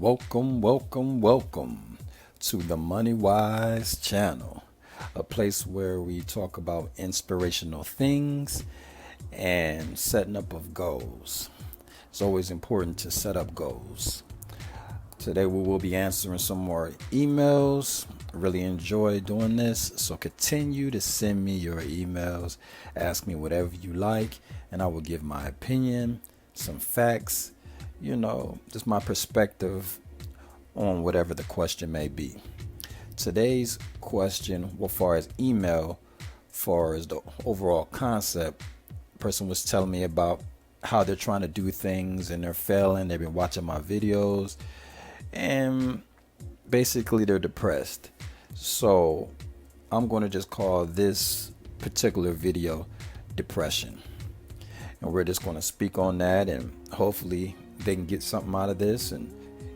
Welcome to the MoneyWise Channel, a place where we talk about inspirational things and setting up of goals. It's always important to set up goals. Today we will be answering some more emails. Really enjoy doing this, so continue to send me your emails. Ask me whatever you like, and I will give my opinion, some facts, just my perspective on whatever the question may be. Today's question, as far as email, far as the overall concept, person was telling me about how they're trying to do things and they're failing. They've been watching my videos and basically they're depressed. So I'm going to just call this particular video depression. And we're just going to speak on that, and hopefully they can get something out of this. And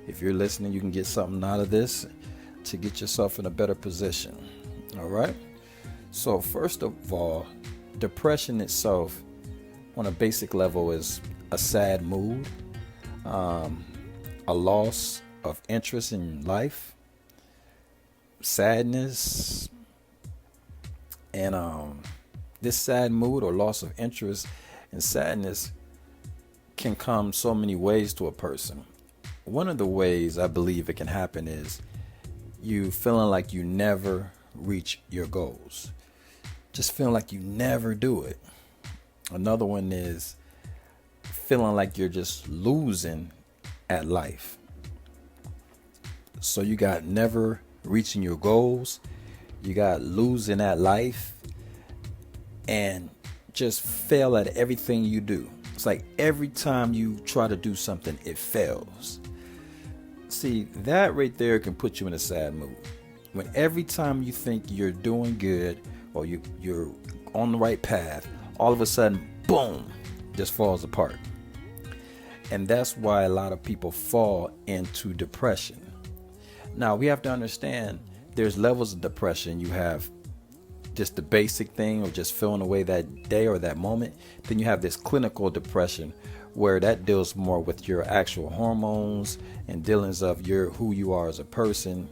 if you're listening, you can get something out of this to get yourself in a better position. All right. So first of all, depression itself on a basic level is a sad mood, a loss of interest in life, sadness, and this sad mood or loss of interest and sadness can come so many ways to a person. One of the ways I believe it can happen is you feeling like you never reach your goals, just feeling like you never do it. Another one is feeling like you're just losing at life. So you got never reaching your goals, you got losing at life, and just fail at everything you do. It's like every time you try to do something, it fails. See, that right there can put you in a sad mood. When every time you think you're doing good or you're on the right path, all of a sudden, boom, just falls apart. And that's why a lot of people fall into depression. Now, we have to understand there's levels of depression. You have just the basic thing or just feeling away that day or that moment. Then you have this clinical depression where that deals more with your actual hormones and dealings of who you are as a person.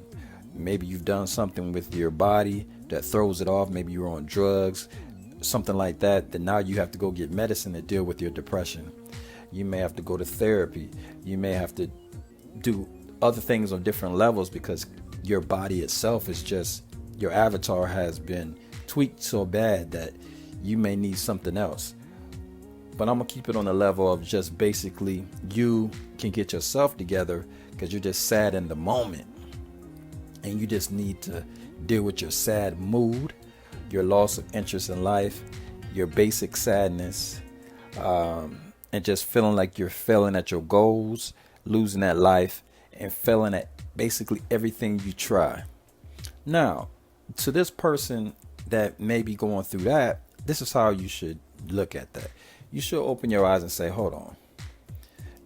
Maybe you've done something with your body that throws it off. Maybe you're on drugs, something like that. Then now you have to go get medicine to deal with your depression. You may have to go to therapy. You may have to do other things on different levels because your body itself is just, your avatar has been tweaked so bad that you may need something else. But I'm going to keep it on the level of just basically you can get yourself together because you're just sad in the moment. And you just need to deal with your sad mood, your loss of interest in life, your basic sadness, and just feeling like you're failing at your goals, losing at life, and failing at basically everything you try. Now, to this person that may be going through that, this is how you should look at that. You should open your eyes and say, hold on.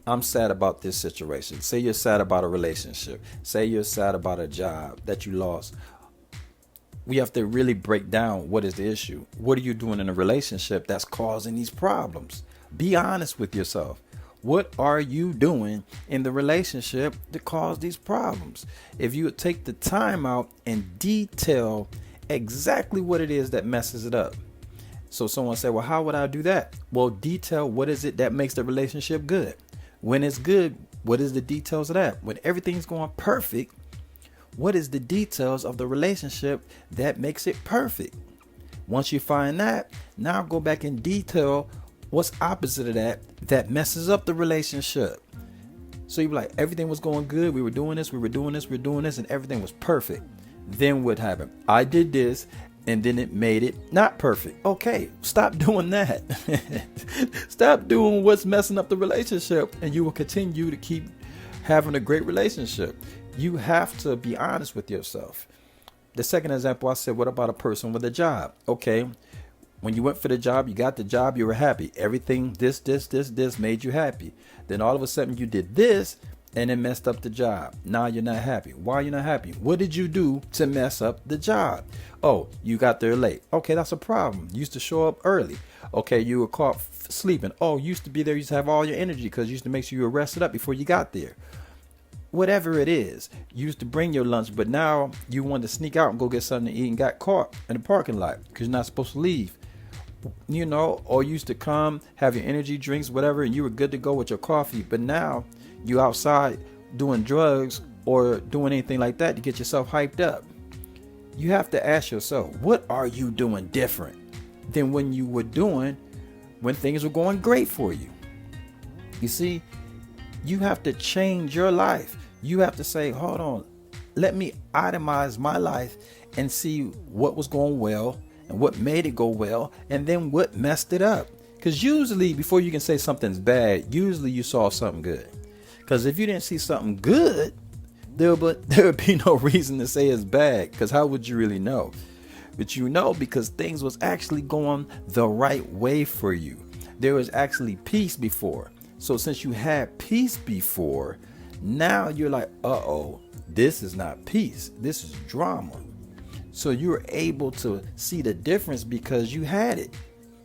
I'm sad about this situation. Say you're sad about a relationship. Say you're sad about a job that you lost. We have to really break down what is the issue. What are you doing in a relationship that's causing these problems? Be honest with yourself. What are you doing in the relationship that caused these problems? If you would take the time out and detail exactly what it is that messes it up. So someone said, well, how would I do that? Well, detail what is it that makes the relationship good. When it's good, what is the details of that? When everything's going perfect, what is the details of the relationship that makes it perfect? Once you find that, now go back and detail what's opposite of that messes up the relationship. So you're like, everything was going good. We were doing this, and everything was perfect. Then what happened? I did this, and then it made it not perfect. Okay, stop doing that. Stop doing what's messing up the relationship, and you will continue to keep having a great relationship. You have to be honest with yourself. The second example I said, what about a person with a job? Okay, when you went for the job, you got the job, you were happy. Everything, this made you happy. Then all of a sudden you did this, and it messed up the job. Now you're not happy. Why are you not happy? What did you do to mess up the job? Oh, you got there late. Okay, that's a problem. You used to show up early. Okay, you were caught sleeping. Oh, you used to be there. You used to have all your energy because you used to make sure you were rested up before you got there. whatever it is. You used to bring your lunch, but now you want to sneak out and go get something to eat and got caught in the parking lot because you're not supposed to leave. Or you used to come, have your energy drinks, whatever, and you were good to go with your coffee. But now you outside doing drugs or doing anything like that to get yourself hyped up. You have to ask yourself, what are you doing different than when you were doing when things were going great for you? You see, you have to change your life. You have to say, hold on, let me itemize my life and see what was going well and what made it go well, and then what messed it up. Because usually before you can say something's bad, usually you saw something good. Because if you didn't see something good, there would be no reason to say it's bad, because how would you really know? But because things was actually going the right way for you. There was actually peace before. So since you had peace before, now you're like, uh-oh, this is not peace. This is drama. So you're able to see the difference because you had it.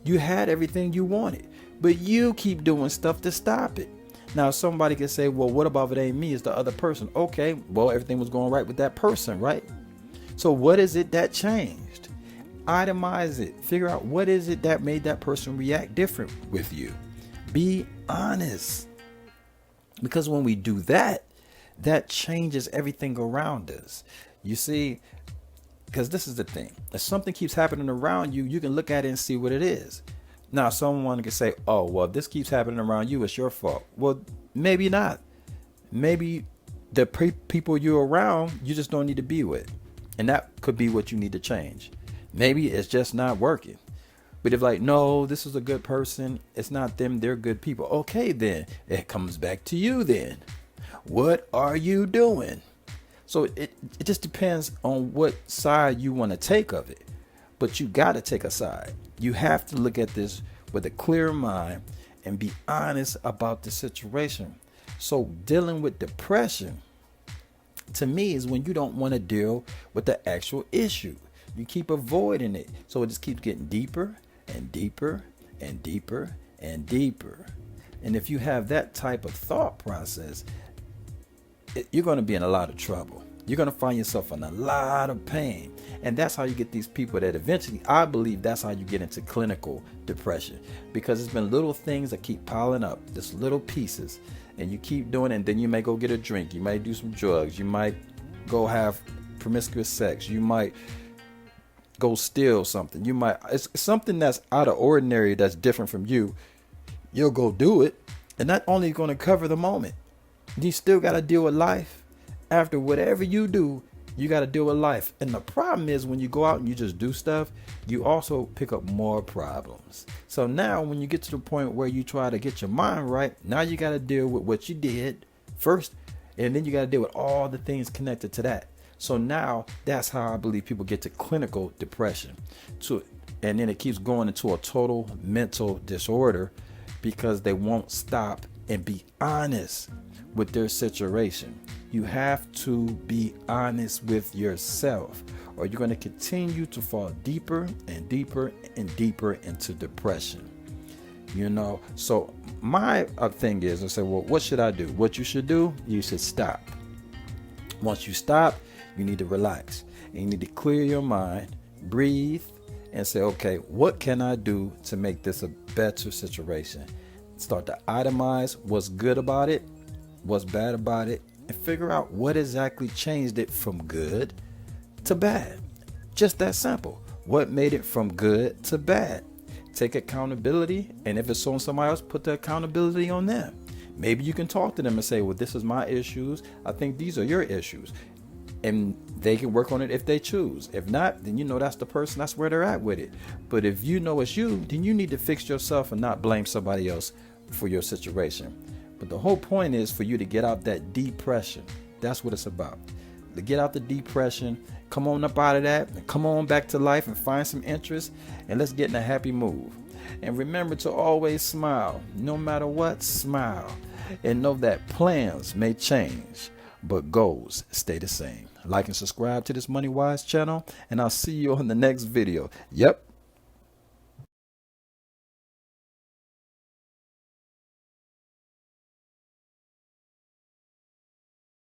You had everything you wanted, but you keep doing stuff to stop it. Now somebody can say, well, what about if it ain't me? It's the other person. Okay, well, everything was going right with that person, right? So what is it that changed? Itemize it. Figure out what is it that made that person react different with you. Be honest. Because when we do that, that changes everything around us. You see, because this is the thing. If something keeps happening around you, you can look at it and see what it is. Now, someone can say, oh, well, if this keeps happening around you, it's your fault. Well, maybe not. Maybe the people you're around, you just don't need to be with. And that could be what you need to change. Maybe it's just not working. But if like, no, this is a good person, it's not them, they're good people. Okay, then it comes back to you then. What are you doing? So it just depends on what side you want to take of it. But you got to take a side. You have to look at this with a clear mind and be honest about the situation. So dealing with depression, to me, is when you don't want to deal with the actual issue. You keep avoiding it. So it just keeps getting deeper and deeper and deeper and deeper. And if you have that type of thought process, you're going to be in a lot of trouble. You're going to find yourself in a lot of pain. And that's how you get these people that eventually, I believe that's how you get into clinical depression. Because it's been little things that keep piling up, just little pieces. And you keep doing it, and then you may go get a drink. You might do some drugs. You might go have promiscuous sex. You might go steal something. It's something that's out of ordinary, that's different from you. You'll go do it. And not only going to cover the moment, you still got to deal with life. After whatever you do, you got to deal with life. And the problem is when you go out and you just do stuff, you also pick up more problems. So now when you get to the point where you try to get your mind right, now you got to deal with what you did first. And then you got to deal with all the things connected to that. So now that's how I believe people get to clinical depression. And then it keeps going into a total mental disorder because they won't stop and be honest with their situation. You have to be honest with yourself, or you're going to continue to fall deeper and deeper and deeper into depression. So my thing is, I say, well, what should I do? What you should do, you should stop. Once you stop, you need to relax. And you need to clear your mind, breathe, and say, okay, what can I do to make this a better situation? Start to itemize what's good about it, what's bad about it, and figure out what exactly changed it from good to bad. Just that simple. What made it from good to bad? Take accountability, and if it's on somebody else, put the accountability on them. Maybe you can talk to them and say, well, this is my issues. I think these are your issues. And they can work on it if they choose. If not, then that's the person, that's where they're at with it. But if you know it's you, then you need to fix yourself and not blame somebody else for your situation. But the whole point is for you to get out that depression. That's what it's about. To get out the depression, come on up out of that, and come on back to life and find some interest, and let's get in a happy mood. And remember to always smile. No matter what, smile. And know that plans may change, but goals stay the same. Like and subscribe to this MoneyWise channel, and I'll see you on the next video. Yep.